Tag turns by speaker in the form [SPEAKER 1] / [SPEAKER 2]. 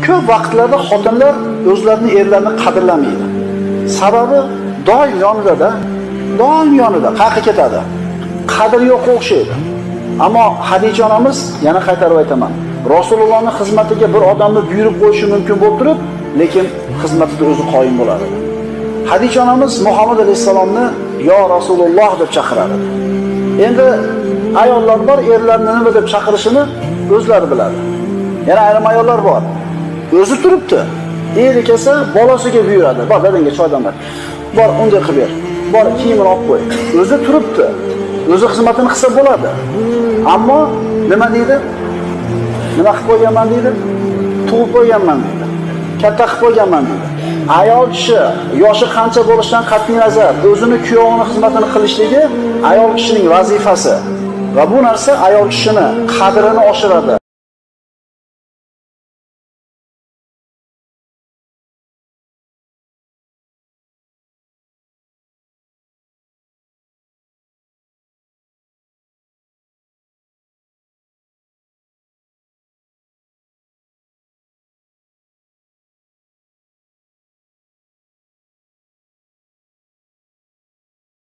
[SPEAKER 1] Ko'p vaqtlarda xotinlar o'zlarining erlarini qadrlamaydi. Sababi doim yonida, qayerga ketadi. Qadri yo'q o'xshaydi. Ammo Hadicha onamiz, yana qaytarib aytaman, Rasulullohning xizmatiga bir odamni buyurib qo'yishi mumkin bo'lib turib, lekin xizmatida o'zi qoyim bo'ladi. Hadicha onamiz Muhammad alayhisalomni yo Rasululloh deb chaqiradi. Endi ayollar bor, erlarni nima deb chaqirishini o'zlari biladi. Yana ayrim ayollar bor. O'zi turibdi. Eri kelsa bolasiga buyuradi. Bor, dadangga choy damlat. Bor, unga qilib ber. Bor, kiyimini olib qo'y. O'zi turibdi. O'zi xizmatini qilsa bo'ladi. Ammo nima deydi? Nima qilib qo'yganman deydi? Tug'ib qo'yganman deydi. Katta qilib qo'yganman deydi. Ayol kishi yoshi qancha bo'lishidan qat'iy nazar o'zini kuyovining xizmatini qilishligi ayol kishining vazifasi va bu narsa ayol kishini qadrini oshiradi.